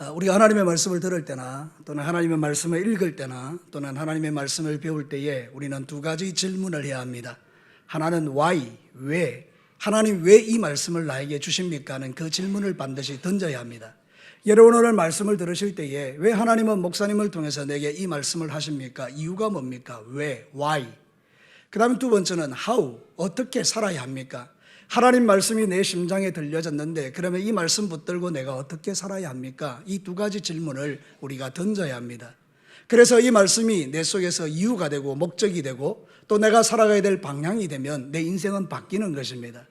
우리가 하나님의 말씀을 들을 때나 또는 하나님의 말씀을 읽을 때나 또는 하나님의 말씀을 배울 때에 우리는 두 가지 질문을 해야 합니다. 하나는 why, 왜, 하나님 왜 이 말씀을 나에게 주십니까 하는 그 질문을 반드시 던져야 합니다. 여러분 오늘 말씀을 들으실 때에 왜 하나님은 목사님을 통해서 내게 이 말씀을 하십니까? 이유가 뭡니까? 왜, why. 그 다음에 두 번째는 how, 어떻게 살아야 합니까? 하나님 말씀이 내 심장에 들려졌는데 그러면 이 말씀 붙들고 내가 어떻게 살아야 합니까? 이 두 가지 질문을 우리가 던져야 합니다. 그래서 이 말씀이 내 속에서 이유가 되고 목적이 되고 또 내가 살아가야 될 방향이 되면 내 인생은 바뀌는 것입니다.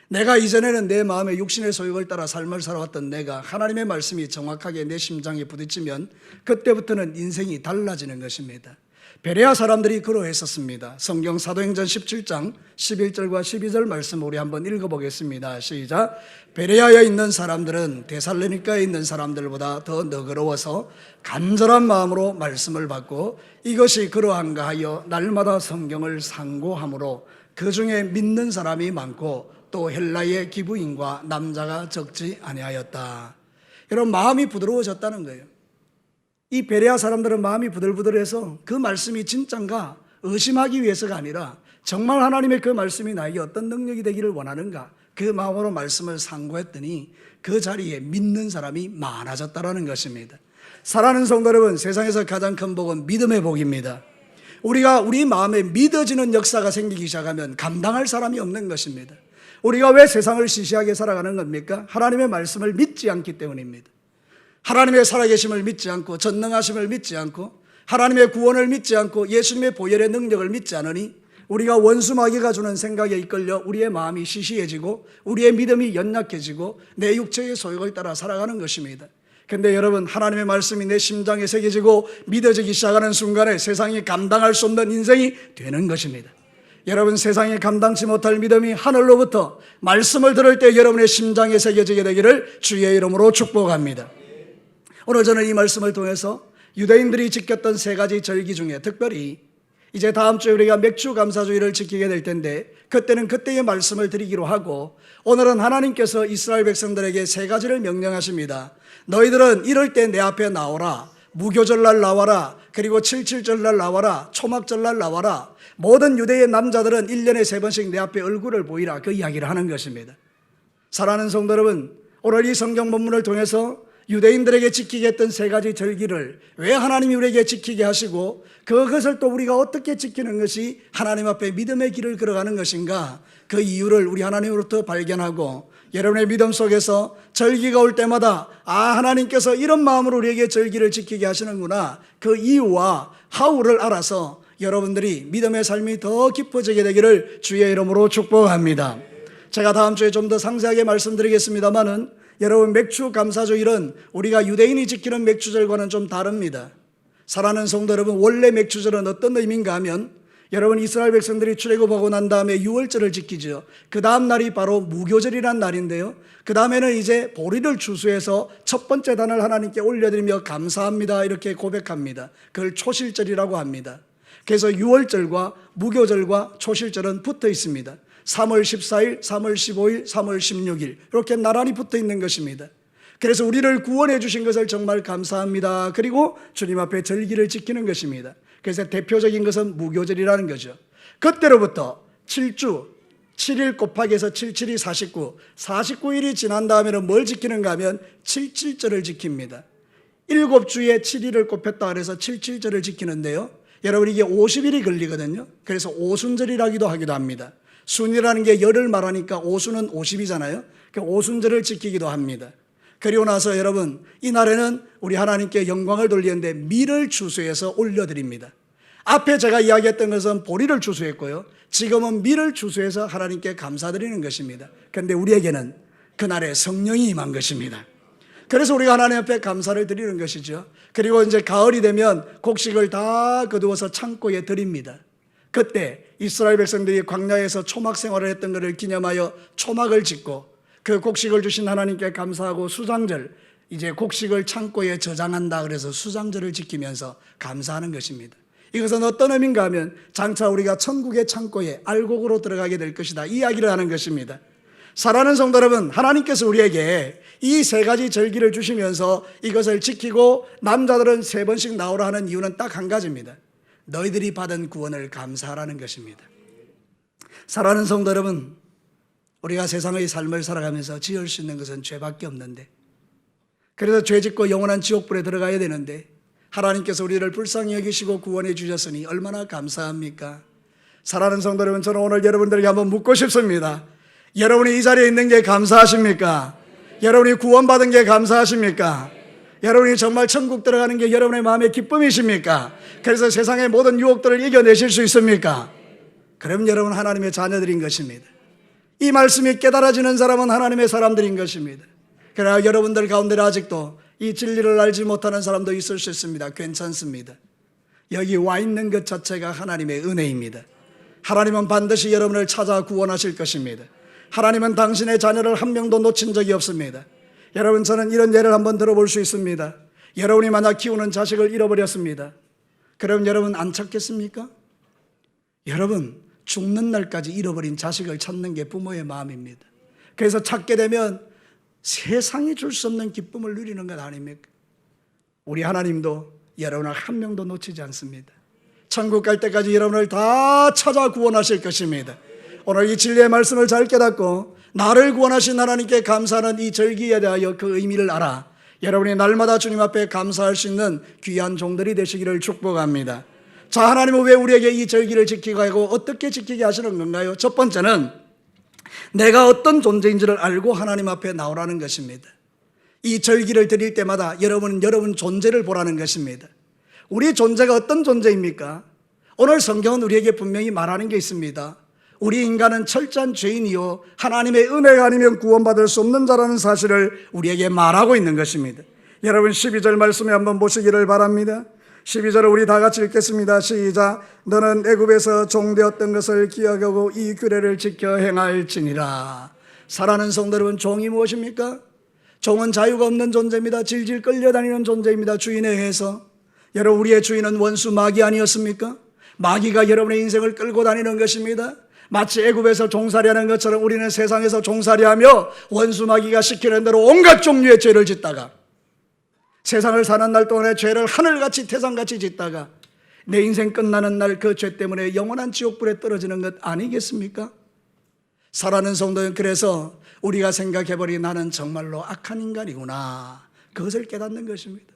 내가 이전에는 내 마음의 육신의 소욕을 따라 삶을 살아왔던 내가 하나님의 말씀이 정확하게 내 심장에 부딪히면 그때부터는 인생이 달라지는 것입니다. 베레아 사람들이 그러했었습니다. 성경 사도행전 17장 11절과 12절 말씀 우리 한번 읽어보겠습니다. 시작. 베레아에 있는 사람들은 데살로니가에 있는 사람들보다 더 너그러워서 간절한 마음으로 말씀을 받고 이것이 그러한가 하여 날마다 성경을 상고함으로 그 중에 믿는 사람이 많고 또 헬라의 기부인과 남자가 적지 아니하였다. 여러분 마음이 부드러워졌다는 거예요. 이 베레아 사람들은 마음이 부들부들해서 그 말씀이 진짠가 의심하기 위해서가 아니라 정말 하나님의 그 말씀이 나에게 어떤 능력이 되기를 원하는가 그 마음으로 말씀을 상고했더니 그 자리에 믿는 사람이 많아졌다는 것입니다. 사랑하는 성도 여러분, 세상에서 가장 큰 복은 믿음의 복입니다. 우리가 우리 마음에 믿어지는 역사가 생기기 시작하면 감당할 사람이 없는 것입니다. 우리가 왜 세상을 시시하게 살아가는 겁니까? 하나님의 말씀을 믿지 않기 때문입니다. 하나님의 살아계심을 믿지 않고 전능하심을 믿지 않고 하나님의 구원을 믿지 않고 예수님의 보혈의 능력을 믿지 않으니 우리가 원수 마귀가 주는 생각에 이끌려 우리의 마음이 시시해지고 우리의 믿음이 연약해지고 내 육체의 소욕을 따라 살아가는 것입니다. 그런데 여러분 하나님의 말씀이 내 심장에 새겨지고 믿어지기 시작하는 순간에 세상이 감당할 수 없는 인생이 되는 것입니다. 여러분 세상이 감당치 못할 믿음이 하늘로부터 말씀을 들을 때 여러분의 심장에 새겨지게 되기를 주의 이름으로 축복합니다. 오늘 저는 이 말씀을 통해서 유대인들이 지켰던 세 가지 절기 중에 특별히 이제 다음 주에 우리가 맥주 감사주의를 지키게 될 텐데 그때는 그때의 말씀을 드리기로 하고 오늘은 하나님께서 이스라엘 백성들에게 세 가지를 명령하십니다. 너희들은 이럴 때 내 앞에 나오라. 무교절날 나와라. 그리고 77절날 나와라. 초막절날 나와라. 모든 유대의 남자들은 1년에 3번씩 내 앞에 얼굴을 보이라. 그 이야기를 하는 것입니다. 사랑하는 성도 여러분, 오늘 이 성경 본문을 통해서 유대인들에게 지키게 했던 세 가지 절기를 왜 하나님이 우리에게 지키게 하시고 그것을 또 우리가 어떻게 지키는 것이 하나님 앞에 믿음의 길을 걸어가는 것인가 그 이유를 우리 하나님으로부터 발견하고 여러분의 믿음 속에서 절기가 올 때마다 하나님께서 이런 마음으로 우리에게 절기를 지키게 하시는구나 그 이유와 how를 알아서 여러분들이 믿음의 삶이 더 깊어지게 되기를 주의 이름으로 축복합니다. 제가 다음 주에 좀 더 상세하게 말씀드리겠습니다만은 여러분 맥주 감사주일은 우리가 유대인이 지키는 맥주절과는 좀 다릅니다. 사랑하는 성도 여러분, 원래 맥주절은 어떤 의미인가 하면 여러분 이스라엘 백성들이 출애굽하고 난 다음에 유월절을 지키죠. 그 다음 날이 바로 무교절이란 날인데요. 그 다음에는 이제 보리를 추수해서 첫 번째 단을 하나님께 올려드리며 감사합니다 이렇게 고백합니다. 그걸 초실절이라고 합니다. 그래서 유월절과 무교절과 초실절은 붙어 있습니다. 3월 14일, 3월 15일, 3월 16일 이렇게 나란히 붙어 있는 것입니다. 그래서 우리를 구원해 주신 것을 정말 감사합니다. 그리고 주님 앞에 절기를 지키는 것입니다. 그래서 대표적인 것은 무교절이라는 거죠. 그때로부터 7주 7일 곱하기 해서 77이 49 49일이 지난 다음에는 뭘 지키는가 하면 77절을 지킵니다. 7주에 7일을 곱했다 그래서 77절을 지키는데요. 여러분 이게 50일이 걸리거든요. 그래서 오순절이라기도 하기도 합니다. 순이라는 게 열을 말하니까 오순은 50이잖아요. 오순절을 지키기도 합니다. 그리고 나서 여러분 이날에는 우리 하나님께 영광을 돌리는데 밀을 추수해서 올려드립니다. 앞에 제가 이야기했던 것은 보리를 추수했고요. 지금은 밀을 추수해서 하나님께 감사드리는 것입니다. 그런데 우리에게는 그날에 성령이 임한 것입니다. 그래서 우리가 하나님 앞에 감사를 드리는 것이죠. 그리고 이제 가을이 되면 곡식을 다 거두어서 창고에 드립니다. 그때 이스라엘 백성들이 광야에서 초막 생활을 했던 것을 기념하여 초막을 짓고 그 곡식을 주신 하나님께 감사하고 수장절 이제 곡식을 창고에 저장한다 그래서 수장절을 지키면서 감사하는 것입니다. 이것은 어떤 의미인가 하면 장차 우리가 천국의 창고에 알곡으로 들어가게 될 것이다 이 이야기를 하는 것입니다. 사랑하는 성도 여러분, 하나님께서 우리에게 이 세 가지 절기를 주시면서 이것을 지키고 남자들은 3번씩 나오라 하는 이유는 딱 한 가지입니다. 너희들이 받은 구원을 감사하라는 것입니다. 사랑하는 성도 여러분, 우리가 세상의 삶을 살아가면서 지을 수 있는 것은 죄밖에 없는데, 그래서 죄 짓고 영원한 지옥불에 들어가야 되는데 하나님께서 우리를 불쌍히 여기시고 구원해 주셨으니 얼마나 감사합니까? 사랑하는 성도 여러분, 저는 오늘 여러분들에게 한번 묻고 싶습니다. 여러분이 이 자리에 있는 게 감사하십니까? 여러분이 구원받은 게 감사하십니까? 여러분이 정말 천국 들어가는 게 여러분의 마음의 기쁨이십니까? 그래서 세상의 모든 유혹들을 이겨내실 수 있습니까? 그럼 여러분 하나님의 자녀들인 것입니다. 이 말씀이 깨달아지는 사람은 하나님의 사람들인 것입니다. 그러나 여러분들 가운데 아직도 이 진리를 알지 못하는 사람도 있을 수 있습니다. 괜찮습니다. 여기 와 있는 것 자체가 하나님의 은혜입니다. 하나님은 반드시 여러분을 찾아 구원하실 것입니다. 하나님은 당신의 자녀를 한 명도 놓친 적이 없습니다. 여러분, 저는 이런 예를 한번 들어볼 수 있습니다. 여러분이 만약 키우는 자식을 잃어버렸습니다. 그럼 여러분 안 찾겠습니까? 여러분, 죽는 날까지 잃어버린 자식을 찾는 게 부모의 마음입니다. 그래서 찾게 되면 세상이 줄 수 없는 기쁨을 누리는 것 아닙니까? 우리 하나님도 여러분을 한 명도 놓치지 않습니다. 천국 갈 때까지 여러분을 다 찾아 구원하실 것입니다. 오늘 이 진리의 말씀을 잘 깨닫고 나를 구원하신 하나님께 감사하는 이 절기에 대하여 그 의미를 알아 여러분이 날마다 주님 앞에 감사할 수 있는 귀한 종들이 되시기를 축복합니다. 자, 하나님은 왜 우리에게 이 절기를 지키게 하고 어떻게 지키게 하시는 건가요? 첫 번째는 내가 어떤 존재인지를 알고 하나님 앞에 나오라는 것입니다. 이 절기를 드릴 때마다 여러분 존재를 보라는 것입니다. 우리 존재가 어떤 존재입니까? 오늘 성경은 우리에게 분명히 말하는 게 있습니다. 우리 인간은 철저한 죄인이요 하나님의 은혜가 아니면 구원받을 수 없는 자라는 사실을 우리에게 말하고 있는 것입니다. 여러분 12절 말씀에 한번 보시기를 바랍니다. 12절을 우리 다 같이 읽겠습니다. 시작. 너는 애굽에서 종되었던 것을 기억하고 이 규례를 지켜 행할지니라. 사랑하는 성도 여러분, 종이 무엇입니까? 종은 자유가 없는 존재입니다. 질질 끌려다니는 존재입니다. 주인에 의해서. 여러분, 우리의 주인은 원수 마귀 아니었습니까? 마귀가 여러분의 인생을 끌고 다니는 것입니다. 마치 애굽에서 종살이하는 것처럼 우리는 세상에서 종살이하며 원수 마귀가 시키는 대로 온갖 종류의 죄를 짓다가 세상을 사는 날 동안에 죄를 하늘같이 태산같이 짓다가 내 인생 끝나는 날 그 죄 때문에 영원한 지옥불에 떨어지는 것 아니겠습니까? 사랑하는 성도는 그래서 우리가 생각해버린 나는 정말로 악한 인간이구나, 그것을 깨닫는 것입니다.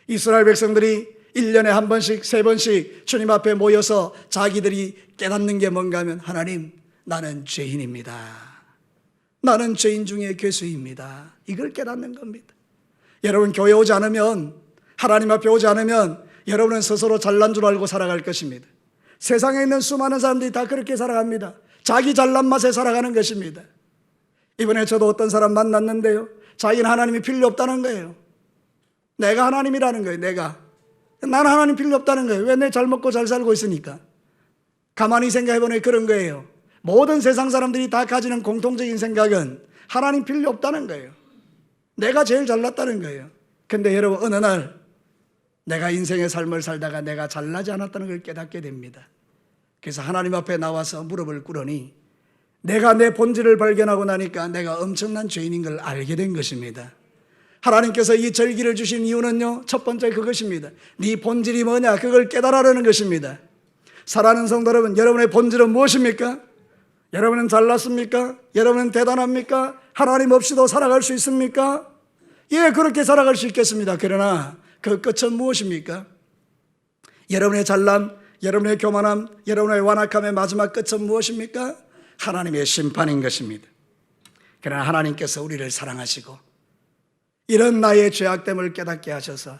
이스라엘 백성들이 1년에 한 번씩 3번씩 주님 앞에 모여서 자기들이 깨닫는 게 뭔가 하면 하나님, 나는 죄인입니다. 나는 죄인 중에 괴수입니다. 이걸 깨닫는 겁니다. 여러분, 교회 오지 않으면, 하나님 앞에 오지 않으면 여러분은 스스로 잘난 줄 알고 살아갈 것입니다. 세상에 있는 수많은 사람들이 다 그렇게 살아갑니다. 자기 잘난 맛에 살아가는 것입니다. 이번에 저도 어떤 사람 만났는데요, 자기는 하나님이 필요 없다는 거예요. 내가 하나님이라는 거예요. 나는 하나님 필요 없다는 거예요. 왜? 내 잘 먹고 잘 살고 있으니까. 가만히 생각해보니 그런 거예요. 모든 세상 사람들이 다 가지는 공통적인 생각은 하나님 필요 없다는 거예요. 내가 제일 잘났다는 거예요. 근데 여러분, 어느 날 내가 인생의 삶을 살다가 내가 잘나지 않았다는 걸 깨닫게 됩니다. 그래서 하나님 앞에 나와서 무릎을 꿇으니 내가 내 본질을 발견하고 나니까 내가 엄청난 죄인인 걸 알게 된 것입니다. 하나님께서 이 절기를 주신 이유는요, 첫 번째 그것입니다. 네 본질이 뭐냐, 그걸 깨달으라는 것입니다. 사랑하는 성도 여러분, 여러분의 본질은 무엇입니까? 여러분은 잘났습니까? 여러분은 대단합니까? 하나님 없이도 살아갈 수 있습니까? 예, 그렇게 살아갈 수 있겠습니다. 그러나 그 끝은 무엇입니까? 여러분의 잘남, 여러분의 교만함, 여러분의 완악함의 마지막 끝은 무엇입니까? 하나님의 심판인 것입니다. 그러나 하나님께서 우리를 사랑하시고 이런 나의 죄악됨을 깨닫게 하셔서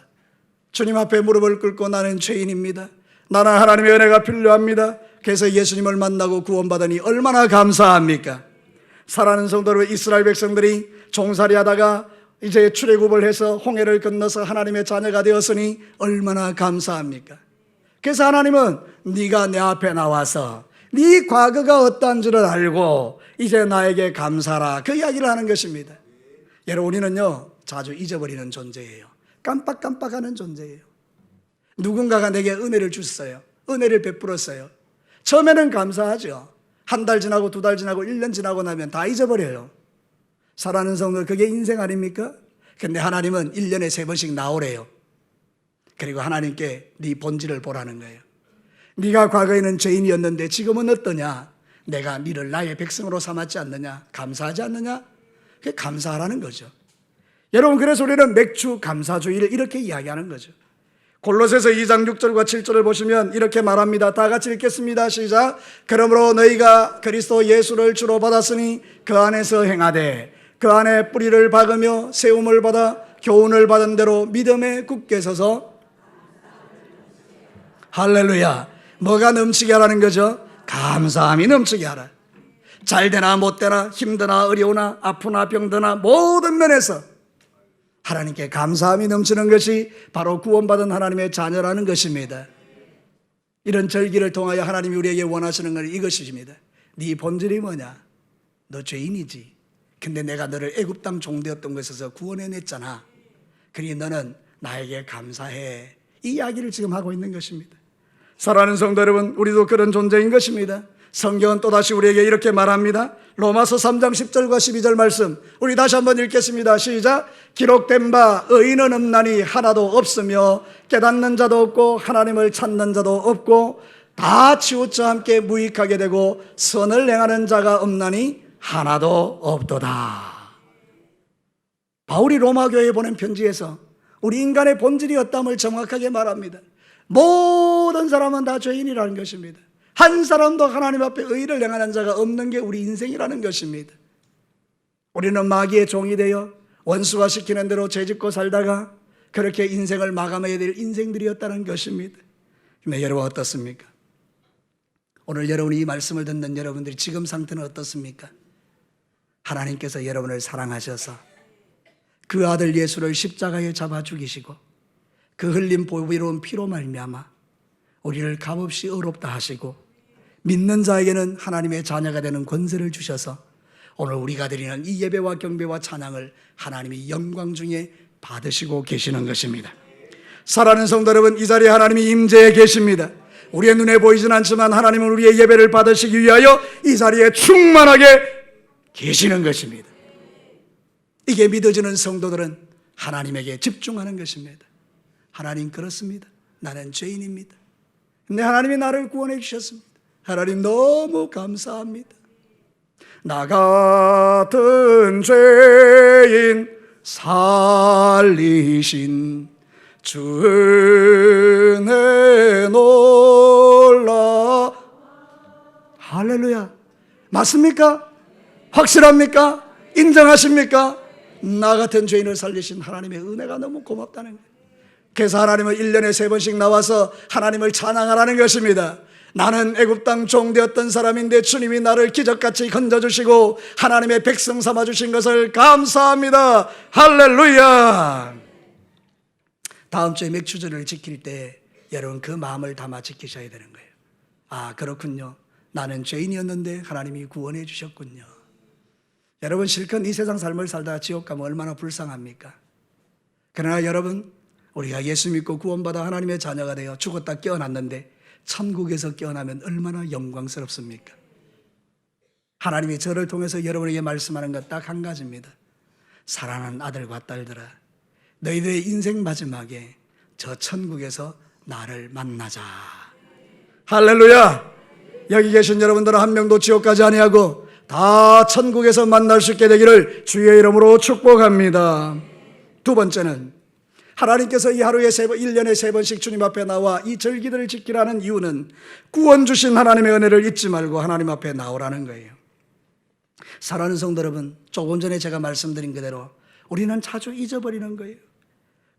주님 앞에 무릎을 꿇고 나는 죄인입니다. 나는 하나님의 은혜가 필요합니다. 그래서 예수님을 만나고 구원받으니 얼마나 감사합니까? 사랑하는 성도 여러분, 이스라엘 백성들이 종살이하다가 이제 출애굽을 해서 홍해를 건너서 하나님의 자녀가 되었으니 얼마나 감사합니까? 그래서 하나님은 네가 내 앞에 나와서 네 과거가 어떠한지를 알고 이제 나에게 감사하라, 그 이야기를 하는 것입니다. 여러분, 우리는요 자주 잊어버리는 존재예요. 깜빡깜빡하는 존재예요. 누군가가 내게 은혜를 줬어요. 은혜를 베풀었어요. 처음에는 감사하죠. 한 달 지나고 2달 지나고 1년 지나고 나면 다 잊어버려요. 사랑하는 성도, 그게 인생 아닙니까? 근데 하나님은 1년에 3번씩 나오래요. 그리고 하나님께 네 본질을 보라는 거예요. 네가 과거에는 죄인이었는데 지금은 어떠냐? 내가 네를 나의 백성으로 삼았지 않느냐? 감사하지 않느냐? 그게 감사하라는 거죠. 여러분, 그래서 우리는 맥주 감사주의를 이렇게 이야기하는 거죠. 골로새서 2장 6절과 7절을 보시면 이렇게 말합니다. 다 같이 읽겠습니다. 시작. 그러므로 너희가 그리스도 예수를 주로 받았으니 그 안에서 행하되 그 안에 뿌리를 박으며 세움을 받아 교훈을 받은 대로 믿음에 굳게 서서. 할렐루야. 뭐가 넘치게 하라는 거죠? 감사함이 넘치게 하라. 잘 되나 못 되나, 힘드나 어려우나, 아프나 병드나 모든 면에서 하나님께 감사함이 넘치는 것이 바로 구원받은 하나님의 자녀라는 것입니다. 이런 절기를 통하여 하나님이 우리에게 원하시는 건 이것입니다. 네 본질이 뭐냐? 너 죄인이지. 근데 내가 너를 애굽 땅 종되었던 곳에서 구원해냈잖아. 그러니 너는 나에게 감사해. 이 이야기를 지금 하고 있는 것입니다. 사랑하는 성도 여러분, 우리도 그런 존재인 것입니다. 성경은 또다시 우리에게 이렇게 말합니다. 로마서 3장 10절과 12절 말씀, 우리 다시 한번 읽겠습니다. 시작. 기록된 바 의인은 없나니 하나도 없으며 깨닫는 자도 없고 하나님을 찾는 자도 없고 다 치우쳐 함께 무익하게 되고 선을 행하는 자가 없나니 하나도 없도다. 바울이 로마 교회에 보낸 편지에서 우리 인간의 본질이 어떠함을 정확하게 말합니다. 모든 사람은 다 죄인이라는 것입니다. 한 사람도 하나님 앞에 의를 행하는 자가 없는 게 우리 인생이라는 것입니다. 우리는 마귀의 종이 되어 원수가 시키는 대로 죄짓고 살다가 그렇게 인생을 마감해야 될 인생들이었다는 것입니다. 근데 여러분 어떻습니까? 오늘 여러분이 이 말씀을 듣는 여러분들이 지금 상태는 어떻습니까? 하나님께서 여러분을 사랑하셔서 그 아들 예수를 십자가에 잡아 죽이시고 그 흘린 보배로운 피로 말미암아 우리를 값없이 의롭다 하시고 믿는 자에게는 하나님의 자녀가 되는 권세를 주셔서 오늘 우리가 드리는 이 예배와 경배와 찬양을 하나님이 영광 중에 받으시고 계시는 것입니다. 사랑하는 성도 여러분, 이 자리에 하나님이 임재해 계십니다. 우리의 눈에 보이진 않지만 하나님은 우리의 예배를 받으시기 위하여 이 자리에 충만하게 계시는 것입니다. 이게 믿어지는 성도들은 하나님에게 집중하는 것입니다. 하나님, 그렇습니다. 나는 죄인입니다. 근데 하나님이 나를 구원해 주셨습니다. 하나님 너무 감사합니다. 나 같은 죄인 살리신 주 은혜 놀라. 할렐루야. 맞습니까? 확실합니까? 인정하십니까? 나 같은 죄인을 살리신 하나님의 은혜가 너무 고맙다는 거예요. 그래서 하나님은 1년에 3번씩 나와서 하나님을 찬양하라는 것입니다. 나는 애굽 땅 종되었던 사람인데 주님이 나를 기적같이 건져주시고 하나님의 백성 삼아주신 것을 감사합니다. 할렐루야. 다음 주에 맥주절을 지킬 때 여러분 그 마음을 담아 지키셔야 되는 거예요. 아, 그렇군요. 나는 죄인이었는데 하나님이 구원해 주셨군요. 여러분, 실컷 이 세상 삶을 살다가 지옥 가면 얼마나 불쌍합니까? 그러나 여러분, 우리가 예수 믿고 구원받아 하나님의 자녀가 되어 죽었다 깨어났는데 천국에서 깨어나면 얼마나 영광스럽습니까? 하나님이 저를 통해서 여러분에게 말씀하는 것 딱 한 가지입니다. 사랑하는 아들과 딸들아, 너희들의 인생 마지막에 저 천국에서 나를 만나자. 할렐루야. 여기 계신 여러분들은 한 명도 지옥 가지 아니하고 다 천국에서 만날 수 있게 되기를 주의 이름으로 축복합니다. 두 번째는 하나님께서 이 하루에 1년에 3번씩 주님 앞에 나와 이 절기들을 지키라는 이유는 구원 주신 하나님의 은혜를 잊지 말고 하나님 앞에 나오라는 거예요. 사랑하는 성도 여러분, 조금 전에 제가 말씀드린 그대로 우리는 자주 잊어버리는 거예요.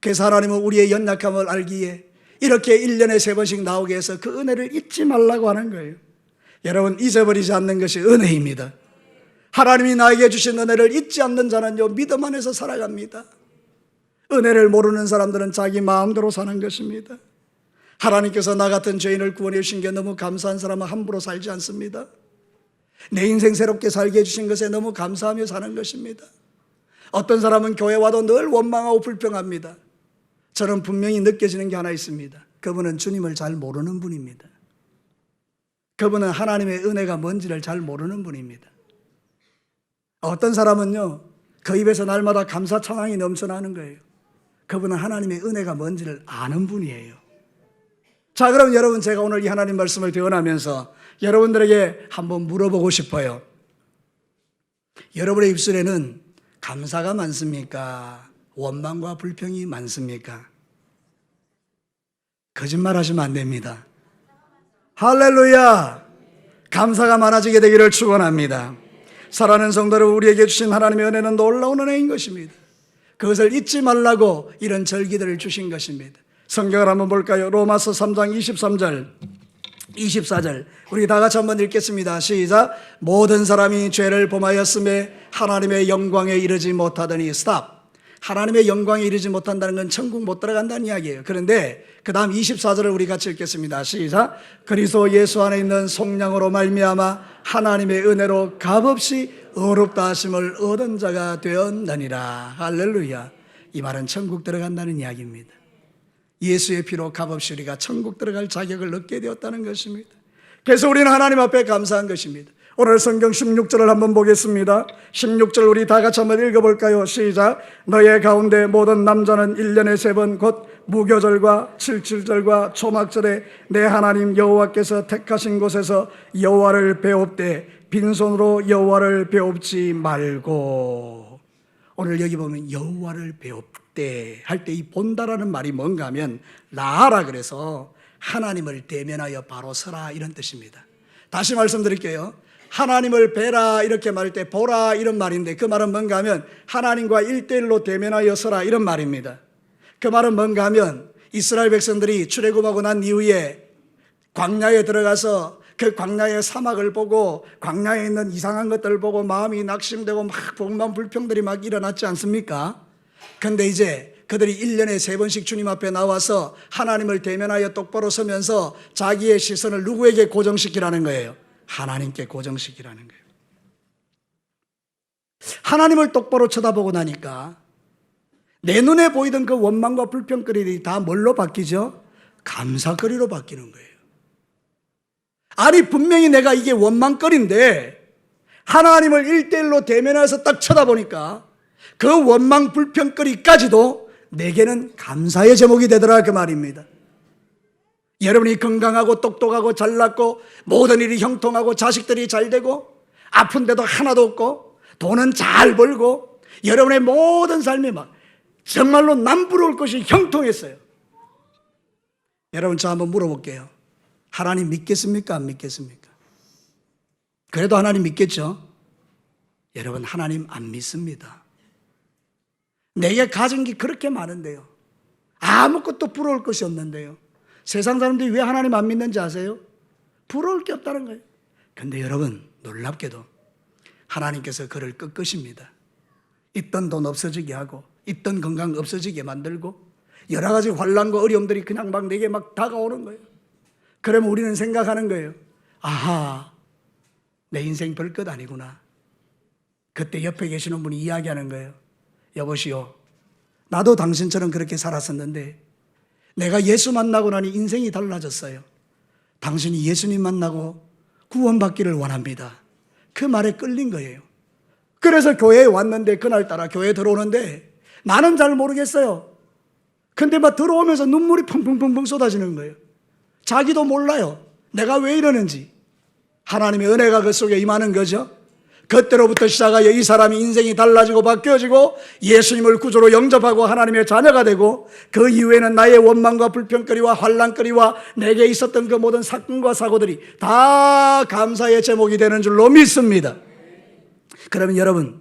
그래서 하나님은 우리의 연약함을 알기에 이렇게 1년에 3번씩 나오게 해서 그 은혜를 잊지 말라고 하는 거예요. 여러분, 잊어버리지 않는 것이 은혜입니다. 하나님이 나에게 주신 은혜를 잊지 않는 자는요, 믿음 안에서 살아갑니다. 은혜를 모르는 사람들은 자기 마음대로 사는 것입니다. 하나님께서 나 같은 죄인을 구원해 주신 게 너무 감사한 사람은 함부로 살지 않습니다. 내 인생 새롭게 살게 해주신 것에 너무 감사하며 사는 것입니다. 어떤 사람은 교회 와도 늘 원망하고 불평합니다. 저는 분명히 느껴지는 게 하나 있습니다. 그분은 주님을 잘 모르는 분입니다. 그분은 하나님의 은혜가 뭔지를 잘 모르는 분입니다. 어떤 사람은요, 그 입에서 날마다 감사 찬양이 넘쳐나는 거예요. 그분은 하나님의 은혜가 뭔지를 아는 분이에요. 자, 그럼 여러분, 제가 오늘 이 하나님 말씀을 대언하면서 여러분들에게 한번 물어보고 싶어요. 여러분의 입술에는 감사가 많습니까? 원망과 불평이 많습니까? 거짓말 하시면 안 됩니다. 할렐루야! 감사가 많아지게 되기를 축원합니다. 사랑하는 성도들, 우리에게 주신 하나님의 은혜는 놀라운 은혜인 것입니다. 그것을 잊지 말라고 이런 절기들을 주신 것입니다. 성경을 한번 볼까요? 로마서 3장 23절 24절 우리 다 같이 한번 읽겠습니다. 시작. 모든 사람이 죄를 범하였음에 하나님의 영광에 이르지 못하더니 스탑. 하나님의 영광에 이르지 못한다는 건 천국 못 들어간다는 이야기예요. 그런데 그 다음 24절을 우리 같이 읽겠습니다. 시작. 그리스도 예수 안에 있는 속량으로 말미암아 하나님의 은혜로 값없이 의롭다 하심을 얻은 자가 되었느니라. 할렐루야. 이 말은 천국 들어간다는 이야기입니다. 예수의 피로 값없이 우리가 천국 들어갈 자격을 얻게 되었다는 것입니다. 그래서 우리는 하나님 앞에 감사한 것입니다. 오늘 성경 16절을 한번 보겠습니다. 16절 우리 다 같이 한번 읽어볼까요? 시작. 너의 가운데 모든 남자는 1년에 3번 곧 무교절과 칠칠절과 초막절에 내 하나님 여호와께서 택하신 곳에서 여호와를 배웁되 빈손으로 여호와를 배웁지 말고. 오늘 여기 보면 여호와를 배웁되 할 때 이 본다라는 말이 뭔가 하면 나아라 그래서 하나님을 대면하여 바로 서라 이런 뜻입니다. 다시 말씀드릴게요. 하나님을 뵈라 이렇게 말할 때 보라 이런 말인데 그 말은 뭔가 하면 하나님과 1대1로 대면하여 서라 이런 말입니다. 그 말은 뭔가 하면 이스라엘 백성들이 출애굽하고 난 이후에 광야에 들어가서 그 광야의 사막을 보고 광야에 있는 이상한 것들을 보고 마음이 낙심되고 막 복만 불평들이 막 일어났지 않습니까? 근데 이제 그들이 1년에 3번씩 주님 앞에 나와서 하나님을 대면하여 똑바로 서면서 자기의 시선을 누구에게 고정시키라는 거예요? 하나님께 고정시키라는 거예요. 하나님을 똑바로 쳐다보고 나니까 내 눈에 보이던 그 원망과 불평거리들이 다 뭘로 바뀌죠? 감사거리로 바뀌는 거예요. 아니 분명히 내가 이게 원망거리인데 하나님을 1대1로 대면해서 딱 쳐다보니까 그 원망 불평거리까지도 내게는 감사의 제목이 되더라 그 말입니다. 여러분이 건강하고 똑똑하고 잘났고 모든 일이 형통하고 자식들이 잘 되고 아픈데도 하나도 없고 돈은 잘 벌고 여러분의 모든 삶이 막 정말로 남부러울 것이 형통했어요. 여러분 저 한번 물어볼게요. 하나님 믿겠습니까? 안 믿겠습니까? 그래도 하나님 믿겠죠? 여러분 하나님 안 믿습니다. 내게 가진 게 그렇게 많은데요. 아무것도 부러울 것이 없는데요. 세상 사람들이 왜 하나님 안 믿는지 아세요? 부러울 게 없다는 거예요. 그런데 여러분 놀랍게도 하나님께서 그를 꺾으십니다. 있던 돈 없어지게 하고 있던 건강 없어지게 만들고 여러 가지 환난과 어려움들이 그냥 막 내게 막 다가오는 거예요. 그러면 우리는 생각하는 거예요. 아하, 내 인생 별것 아니구나. 그때 옆에 계시는 분이 이야기하는 거예요. 여보시오, 나도 당신처럼 그렇게 살았었는데 내가 예수 만나고 나니 인생이 달라졌어요. 당신이 예수님 만나고 구원받기를 원합니다. 그 말에 끌린 거예요. 그래서 교회에 왔는데 그날따라 교회에 들어오는데 나는 잘 모르겠어요. 근데 막 들어오면서 눈물이 펑펑펑펑 쏟아지는 거예요. 자기도 몰라요. 내가 왜 이러는지. 하나님의 은혜가 그 속에 임하는 거죠. 그때로부터 시작하여 이 사람이 인생이 달라지고 바뀌어지고 예수님을 구주로 영접하고 하나님의 자녀가 되고 그 이후에는 나의 원망과 불평거리와 환난거리와 내게 있었던 그 모든 사건과 사고들이 다 감사의 제목이 되는 줄로 믿습니다. 그러면 여러분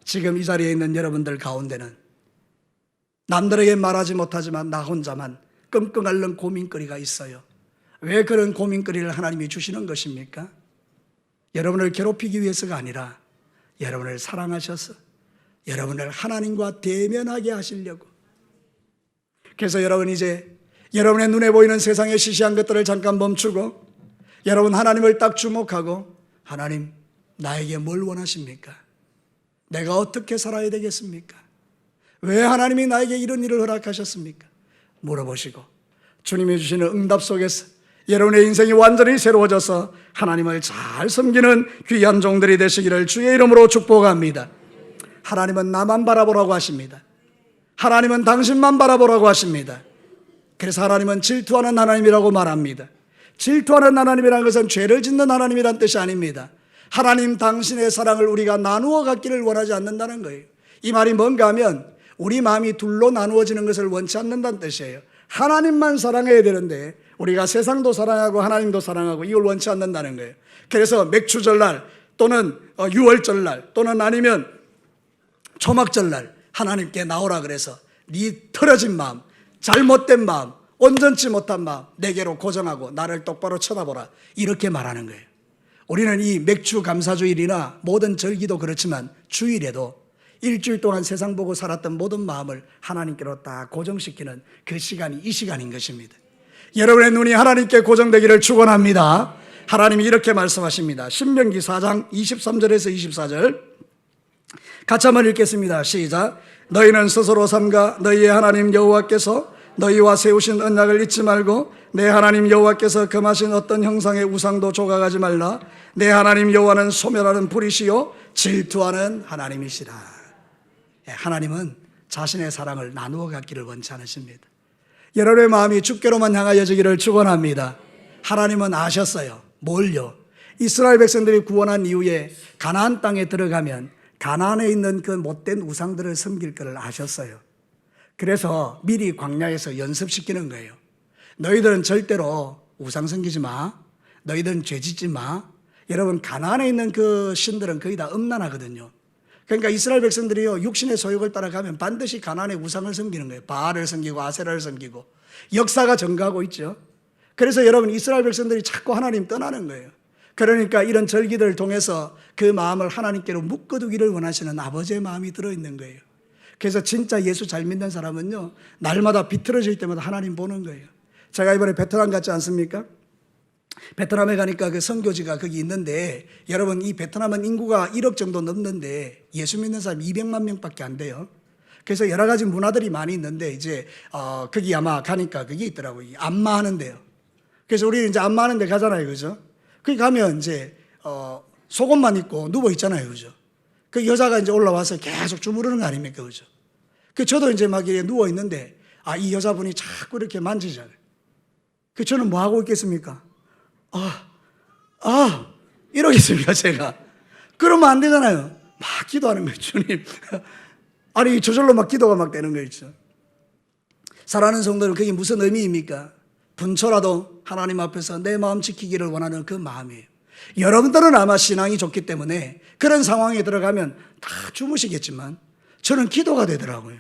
지금 이 자리에 있는 여러분들 가운데는 남들에게 말하지 못하지만 나 혼자만 끙끙 앓는 고민거리가 있어요. 왜 그런 고민거리를 하나님이 주시는 것입니까? 여러분을 괴롭히기 위해서가 아니라 여러분을 사랑하셔서 여러분을 하나님과 대면하게 하시려고. 그래서 여러분 이제 여러분의 눈에 보이는 세상의 시시한 것들을 잠깐 멈추고 여러분 하나님을 딱 주목하고 하나님 나에게 뭘 원하십니까? 내가 어떻게 살아야 되겠습니까? 왜 하나님이 나에게 이런 일을 허락하셨습니까? 물어보시고 주님이 주시는 응답 속에서 여러분의 인생이 완전히 새로워져서 하나님을 잘 섬기는 귀한 종들이 되시기를 주의 이름으로 축복합니다. 하나님은 나만 바라보라고 하십니다. 하나님은 당신만 바라보라고 하십니다. 그래서 하나님은 질투하는 하나님이라고 말합니다. 질투하는 하나님이라는 것은 죄를 짓는 하나님이란 뜻이 아닙니다. 하나님 당신의 사랑을 우리가 나누어 갖기를 원하지 않는다는 거예요. 이 말이 뭔가 하면 우리 마음이 둘로 나누어지는 것을 원치 않는다는 뜻이에요. 하나님만 사랑해야 되는데 우리가 세상도 사랑하고 하나님도 사랑하고 이걸 원치 않는다는 거예요. 그래서 맥주절날 또는 유월절날 또는 아니면 초막절날 하나님께 나오라 그래서 네 틀어진 마음, 잘못된 마음, 온전치 못한 마음 내게로 고정하고 나를 똑바로 쳐다보라, 이렇게 말하는 거예요. 우리는 이 맥주 감사주일이나 모든 절기도 그렇지만 주일에도 일주일 동안 세상 보고 살았던 모든 마음을 하나님께로 딱 고정시키는 그 시간이 이 시간인 것입니다. 여러분의 눈이 하나님께 고정되기를 축원합니다. 하나님이 이렇게 말씀하십니다. 신명기 4장 23절에서 24절 같이 한번 읽겠습니다. 시작. 너희는 스스로 삼가 너희의 하나님 여호와께서 너희와 세우신 언약을 잊지 말고 내 하나님 여호와께서 금하신 어떤 형상의 우상도 조각하지 말라. 내 하나님 여호와는 소멸하는 불이시요 질투하는 하나님이시라. 하나님은 자신의 사랑을 나누어 갖기를 원치 않으십니다. 여러분의 마음이 주께로만 향하여지기를 축원합니다. 하나님은 아셨어요. 뭘요? 이스라엘 백성들이 구원한 이후에 가나안 땅에 들어가면 가나안에 있는 그 못된 우상들을 섬길 것을 아셨어요. 그래서 미리 광야에서 연습시키는 거예요. 너희들은 절대로 우상 섬기지 마. 너희들은 죄 짓지 마. 여러분, 가나안에 있는 그 신들은 거의 다 음란하거든요. 그러니까 이스라엘 백성들이요, 육신의 소욕을 따라가면 반드시 가나안의 우상을 섬기는 거예요. 바알을 섬기고 아세라를 섬기고. 역사가 증가하고 있죠. 그래서 여러분, 이스라엘 백성들이 자꾸 하나님 떠나는 거예요. 그러니까 이런 절기들을 통해서 그 마음을 하나님께로 묶어두기를 원하시는 아버지의 마음이 들어있는 거예요. 그래서 진짜 예수 잘 믿는 사람은요, 날마다 비틀어질 때마다 하나님 보는 거예요. 제가 이번에 베트남 갔지 않습니까? 베트남에 가니까 그 선교지가 거기 있는데, 여러분, 이 베트남은 인구가 1억 정도 넘는데 예수 믿는 사람이 200만 명밖에 안 돼요. 그래서 여러 가지 문화들이 많이 있는데, 이제 거기 아마 가니까 그게 있더라고요. 안마하는 데요. 그래서 우리는 이제 안마하는 데 가잖아요, 그죠? 거기 가면 이제 속옷만 입고 누워 있잖아요, 그죠? 그 여자가 이제 올라와서 계속 주무르는 거 아닙니까, 그죠? 그 저도 이제 막 이렇게 누워 있는데, 이 여자분이 자꾸 이렇게 만지잖아요. 그 저는 뭐 하고 있겠습니까? 이러겠습니까, 제가? 그러면 안 되잖아요. 막 기도하는 거예요, 주님. 아니, 저절로 막 기도가 막 되는 거 있죠. 사랑하는 성도들, 그게 무슨 의미입니까? 분초라도 하나님 앞에서 내 마음 지키기를 원하는 그 마음이에요. 여러분들은 아마 신앙이 좋기 때문에 그런 상황에 들어가면 다 주무시겠지만 저는 기도가 되더라고요.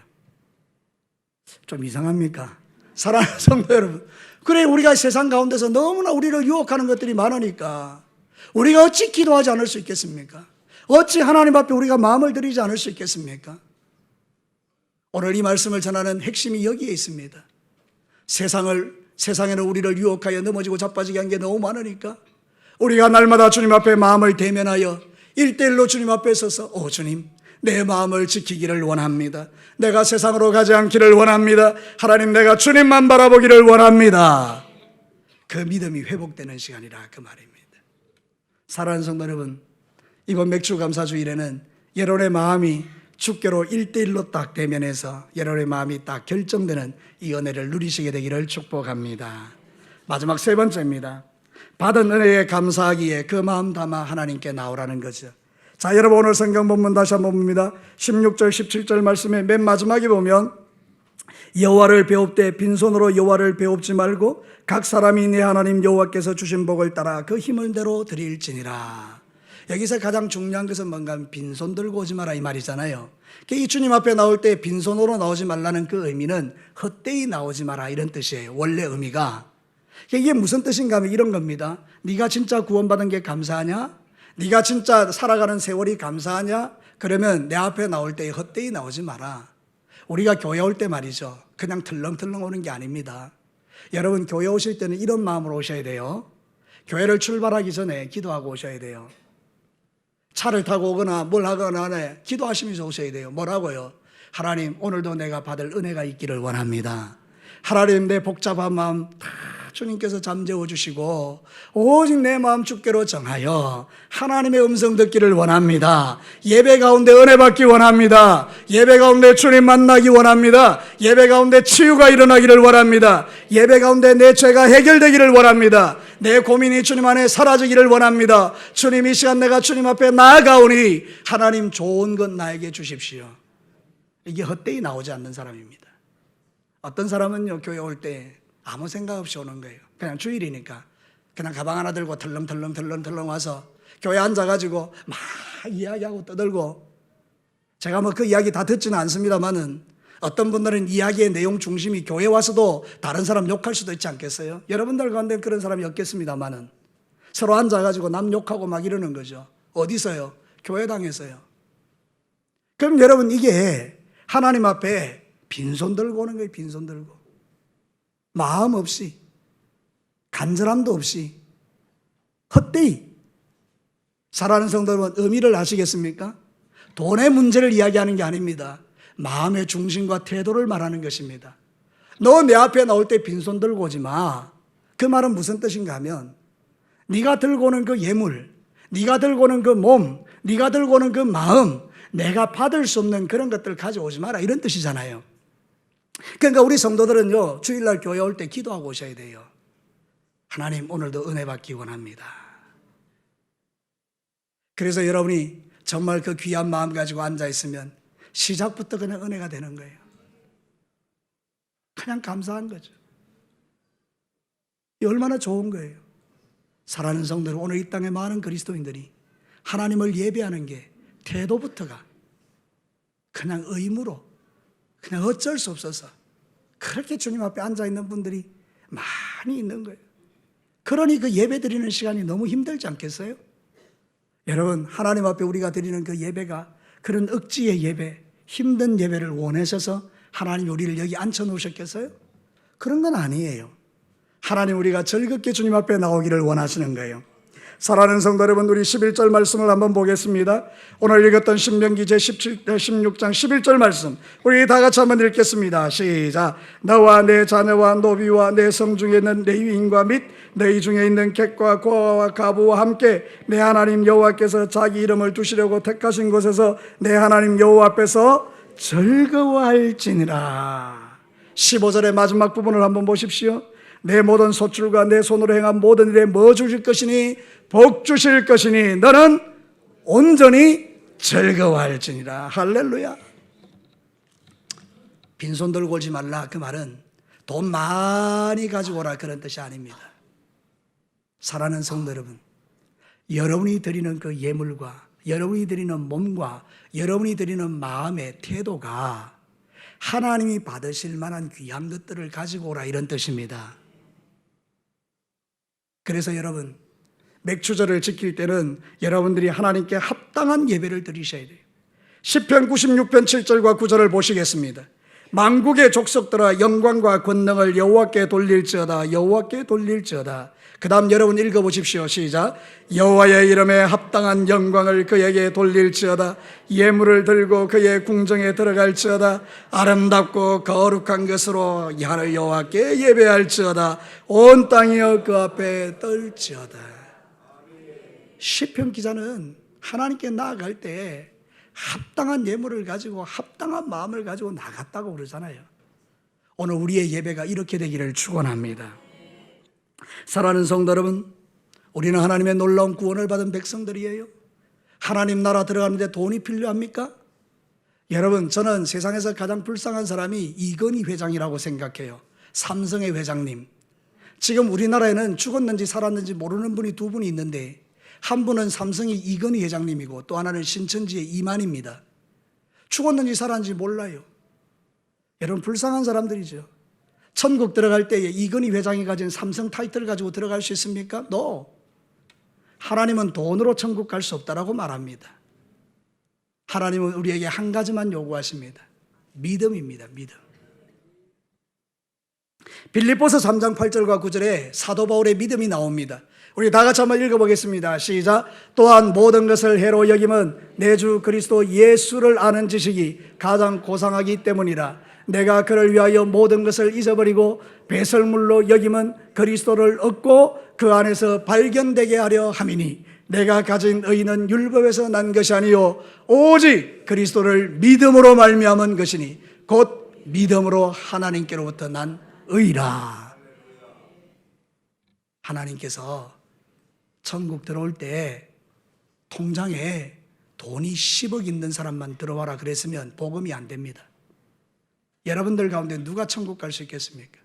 좀 이상합니까? 사랑하는 성도 여러분, 그래, 우리가 세상 가운데서 너무나 우리를 유혹하는 것들이 많으니까 우리가 어찌 기도하지 않을 수 있겠습니까? 어찌 하나님 앞에 우리가 마음을 들이지 않을 수 있겠습니까? 오늘 이 말씀을 전하는 핵심이 여기에 있습니다. 세상에는 우리를 유혹하여 넘어지고 자빠지게 한 게 너무 많으니까 우리가 날마다 주님 앞에 마음을 대면하여 1:1로 주님 앞에 서서 주님, 내 마음을 지키기를 원합니다. 내가 세상으로 가지 않기를 원합니다. 하나님, 내가 주님만 바라보기를 원합니다. 그 믿음이 회복되는 시간이라 그 말입니다. 사랑하는 성도 여러분, 이번 맥주 감사주일에는 여러분의 마음이 주께로 1:1로 딱 대면해서 여러분의 마음이 딱 결정되는 이 은혜를 누리시게 되기를 축복합니다. 마지막 세 번째입니다. 받은 은혜에 감사하기에 그 마음 담아 하나님께 나오라는 거죠. 자, 여러분, 오늘 성경 본문 다시 한번 봅니다. 16절 17절 말씀에 맨 마지막에 보면 여호와를 배웁되 빈손으로 여호와를 배웁지 말고 각 사람이 내 하나님 여호와께서 주신 복을 따라 그 힘을 대로 드릴지니라. 여기서 가장 중요한 것은 뭔가 하면 빈손 들고 오지 마라 이 말이잖아요. 이 주님 앞에 나올 때 빈손으로 나오지 말라는 그 의미는 헛되이 나오지 마라 이런 뜻이에요. 원래 의미가. 이게 무슨 뜻인가 하면 이런 겁니다. 네가 진짜 구원받은 게 감사하냐? 네가 진짜 살아가는 세월이 감사하냐? 그러면 내 앞에 나올 때 헛되이 나오지 마라. 우리가 교회 올 때 말이죠, 그냥 털렁털렁 오는 게 아닙니다. 여러분, 교회 오실 때는 이런 마음으로 오셔야 돼요. 교회를 출발하기 전에 기도하고 오셔야 돼요. 차를 타고 오거나 뭘 하거나 안에 기도하시면서 오셔야 돼요. 뭐라고요? 하나님, 오늘도 내가 받을 은혜가 있기를 원합니다. 하나님, 내 복잡한 마음 다 주님께서 잠재워 주시고 오직 내 마음 주께로 정하여 하나님의 음성 듣기를 원합니다. 예배 가운데 은혜 받기 원합니다. 예배 가운데 주님 만나기 원합니다. 예배 가운데 치유가 일어나기를 원합니다. 예배 가운데 내 죄가 해결되기를 원합니다. 내 고민이 주님 안에 사라지기를 원합니다. 주님, 이 시간 내가 주님 앞에 나아가오니 하나님 좋은 것 나에게 주십시오. 이게 헛되이 나오지 않는 사람입니다. 어떤 사람은요, 교회 올 때 아무 생각 없이 오는 거예요. 그냥 주일이니까 그냥 가방 하나 들고 덜렁덜렁 와서 교회 앉아가지고 막 이야기하고 떠들고, 제가 뭐 그 이야기 다 듣지는 않습니다만은 어떤 분들은 이야기의 내용 중심이 교회 와서도 다른 사람 욕할 수도 있지 않겠어요? 여러분들 가운데 그런 사람이 없겠습니다만은 서로 앉아가지고 남 욕하고 막 이러는 거죠. 어디서요? 교회당에서요. 그럼 여러분, 이게 하나님 앞에 빈손 들고 오는 거예요. 빈손 들고, 마음 없이, 간절함도 없이, 헛되이. 사랑하는 성도 여러분, 의미를 아시겠습니까? 돈의 문제를 이야기하는 게 아닙니다. 마음의 중심과 태도를 말하는 것입니다. 너 내 앞에 나올 때 빈손 들고 오지 마. 그 말은 무슨 뜻인가 하면, 네가 들고 오는 그 예물, 네가 들고 오는 그 몸, 네가 들고 오는 그 마음, 내가 받을 수 없는 그런 것들을 가져오지 마라, 이런 뜻이잖아요. 그러니까 우리 성도들은요, 주일날 교회 올 때 기도하고 오셔야 돼요. 하나님, 오늘도 은혜 받기 원합니다. 그래서 여러분이 정말 그 귀한 마음 가지고 앉아있으면 시작부터 그냥 은혜가 되는 거예요. 그냥 감사한 거죠. 이 얼마나 좋은 거예요. 사랑하는 성도들, 오늘 이 땅에 많은 그리스도인들이 하나님을 예배하는 게 태도부터가 그냥 의무로, 그냥 어쩔 수 없어서 그렇게 주님 앞에 앉아있는 분들이 많이 있는 거예요. 그러니 그 예배 드리는 시간이 너무 힘들지 않겠어요? 여러분, 하나님 앞에 우리가 드리는 그 예배가 그런 억지의 예배, 힘든 예배를 원하셔서 하나님이 우리를 여기 앉혀놓으셨겠어요? 그런 건 아니에요. 하나님, 우리가 즐겁게 주님 앞에 나오기를 원하시는 거예요. 사랑하는 성도 여러분, 우리 11절 말씀을 한번 보겠습니다. 오늘 읽었던 신명기 제16장 11절 말씀, 우리 다 같이 한번 읽겠습니다. 시작. 너와 내 자녀와 노비와 내 성중에 있는 레위인과 및 너희 중에 있는 객과 고아와 가부와 함께 내 하나님 여호와께서 자기 이름을 두시려고 택하신 곳에서 내 하나님 여호와 앞에서 즐거워할지니라. 15절의 마지막 부분을 한번 보십시오. 내 모든 소출과 내 손으로 행한 모든 일에 뭐 주실 것이니 복 주실 것이니 너는 온전히 즐거워할지니라. 할렐루야. 빈손 들고 오지 말라, 그 말은 돈 많이 가지고 오라, 그런 뜻이 아닙니다. 사랑하는 성도 여러분, 여러분이 드리는 그 예물과 여러분이 드리는 몸과 여러분이 드리는 마음의 태도가 하나님이 받으실 만한 귀한 것들을 가지고 오라, 이런 뜻입니다. 그래서 여러분, 맥주절을 지킬 때는 여러분들이 하나님께 합당한 예배를 드리셔야 돼요. 시편 96편 7절과 9절을 보시겠습니다. 만국의 족속들아, 영광과 권능을 여호와께 돌릴지어다. 여호와께 돌릴지어다. 그 다음 여러분 읽어보십시오. 시작. 여호와의 이름에 합당한 영광을 그에게 돌릴지어다. 예물을 들고 그의 궁정에 들어갈지어다. 아름답고 거룩한 것으로 여호와께 예배할지어다. 온 땅이여 그 앞에 떨지어다. 시편 기자는 하나님께 나아갈 때 합당한 예물을 가지고 합당한 마음을 가지고 나갔다고 그러잖아요. 오늘 우리의 예배가 이렇게 되기를 축원합니다. 사랑하는 성도 여러분, 우리는 하나님의 놀라운 구원을 받은 백성들이에요. 하나님 나라 들어가는데 돈이 필요합니까? 여러분, 저는 세상에서 가장 불쌍한 사람이 이건희 회장이라고 생각해요. 삼성의 회장님. 지금 우리나라에는 죽었는지 살았는지 모르는 분이 두 분이 있는데, 한 분은 삼성의 이건희 회장님이고 또 하나는 신천지의 이만입니다. 죽었는지 살았는지 몰라요. 여러분, 불쌍한 사람들이죠. 천국 들어갈 때에 이건희 회장이 가진 삼성 타이틀을 가지고 들어갈 수 있습니까? No. 하나님은 돈으로 천국 갈 수 없다라고 말합니다. 하나님은 우리에게 한 가지만 요구하십니다. 믿음입니다. 믿음. 빌립보서 3장 8절과 9절에 사도 바울의 믿음이 나옵니다. 우리 다 같이 한번 읽어보겠습니다. 시작. 또한 모든 것을 해로 여김은 내 주 그리스도 예수를 아는 지식이 가장 고상하기 때문이라. 내가 그를 위하여 모든 것을 잊어버리고 배설물로 여김은 그리스도를 얻고 그 안에서 발견되게 하려 함이니 내가 가진 의는 율법에서 난 것이 아니요 오직 그리스도를 믿음으로 말미암은 것이니 곧 믿음으로 하나님께로부터 난 의라. 하나님께서 천국 들어올 때 통장에 돈이 10억 있는 사람만 들어와라 그랬으면 복음이 안 됩니다. 여러분들 가운데 누가 천국 갈 수 있겠습니까?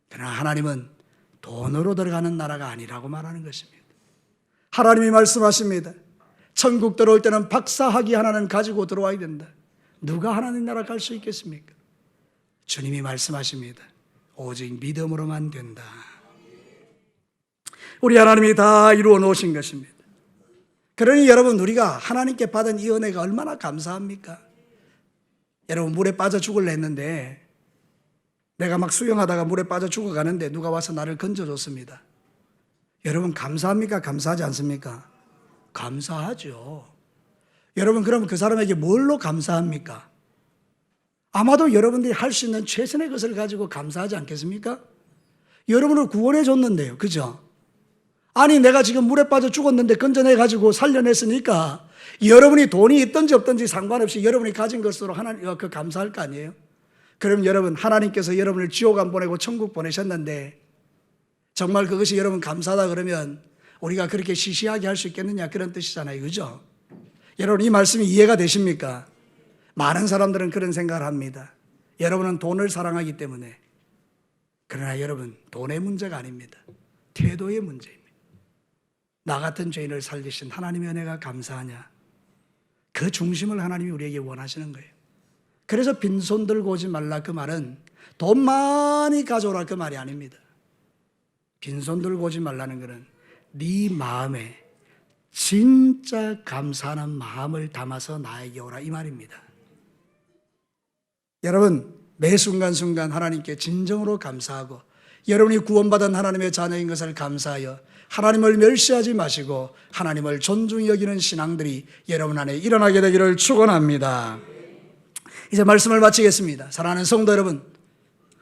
그러나 하나님은 돈으로 들어가는 나라가 아니라고 말하는 것입니다. 하나님이 말씀하십니다. 천국 들어올 때는 박사학위 하나는 가지고 들어와야 된다. 누가 하나님 나라 갈 수 있겠습니까? 주님이 말씀하십니다. 오직 믿음으로만 된다. 우리 하나님이 다 이루어 놓으신 것입니다. 그러니 여러분, 우리가 하나님께 받은 이 은혜가 얼마나 감사합니까? 여러분, 물에 빠져 죽을래 했는데 내가 막 수영하다가 물에 빠져 죽어가는데 누가 와서 나를 건져줬습니다. 여러분, 감사합니까? 감사하지 않습니까? 감사하죠. 여러분, 그럼 그 사람에게 뭘로 감사합니까? 아마도 여러분들이 할 수 있는 최선의 것을 가지고 감사하지 않겠습니까? 여러분을 구원해 줬는데요. 그죠? 아니, 내가 지금 물에 빠져 죽었는데 건져내가지고 살려냈으니까 여러분이 돈이 있든지 없든지 상관없이 여러분이 가진 것으로 하나님 그 감사할 거 아니에요? 그럼 여러분, 하나님께서 여러분을 지옥 안 보내고 천국 보내셨는데 정말 그것이 여러분 감사하다 그러면 우리가 그렇게 시시하게 할 수 있겠느냐, 그런 뜻이잖아요. 그죠? 여러분, 이 말씀이 이해가 되십니까? 많은 사람들은 그런 생각을 합니다. 여러분은 돈을 사랑하기 때문에. 그러나 여러분, 돈의 문제가 아닙니다. 태도의 문제입니다. 나 같은 죄인을 살리신 하나님의 은혜가 감사하냐? 그 중심을 하나님이 우리에게 원하시는 거예요. 그래서 빈손 들고 오지 말라 그 말은 돈 많이 가져오라 그 말이 아닙니다. 빈손 들고 오지 말라는 것은 네 마음에 진짜 감사하는 마음을 담아서 나에게 오라 이 말입니다. 여러분, 매 순간순간 하나님께 진정으로 감사하고 여러분이 구원받은 하나님의 자녀인 것을 감사하여 하나님을 멸시하지 마시고 하나님을 존중히 여기는 신앙들이 여러분 안에 일어나게 되기를 축원합니다. 이제 말씀을 마치겠습니다. 사랑하는 성도 여러분,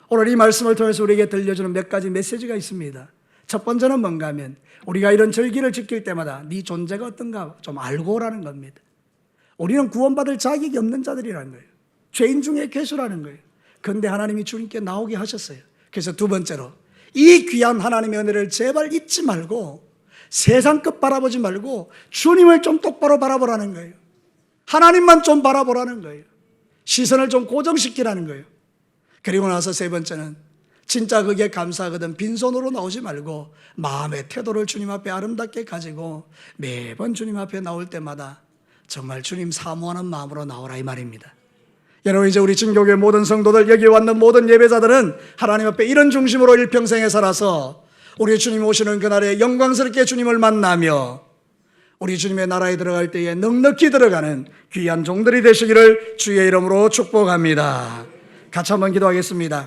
오늘 이 말씀을 통해서 우리에게 들려주는 몇 가지 메시지가 있습니다. 첫 번째는 뭔가 하면 우리가 이런 절기를 지킬 때마다 네 존재가 어떤가 좀 알고 오라는 겁니다. 우리는 구원받을 자격이 없는 자들이라는 거예요. 죄인 중에 괴수라는 거예요. 그런데 하나님이 주님께 나오게 하셨어요. 그래서 두 번째로 이 귀한 하나님의 은혜를 제발 잊지 말고 세상 것 바라보지 말고 주님을 좀 똑바로 바라보라는 거예요. 하나님만 좀 바라보라는 거예요. 시선을 좀 고정시키라는 거예요. 그리고 나서 세 번째는 진짜 그게 감사하거든 빈손으로 나오지 말고 마음의 태도를 주님 앞에 아름답게 가지고 매번 주님 앞에 나올 때마다 정말 주님 사모하는 마음으로 나오라 이 말입니다. 여러분, 이제 우리 진교회 모든 성도들, 여기 왔는 모든 예배자들은 하나님 앞에 이런 중심으로 일평생에 살아서 우리 주님 오시는 그날에 영광스럽게 주님을 만나며 우리 주님의 나라에 들어갈 때에 넉넉히 들어가는 귀한 종들이 되시기를 주의 이름으로 축복합니다. 같이 한번 기도하겠습니다.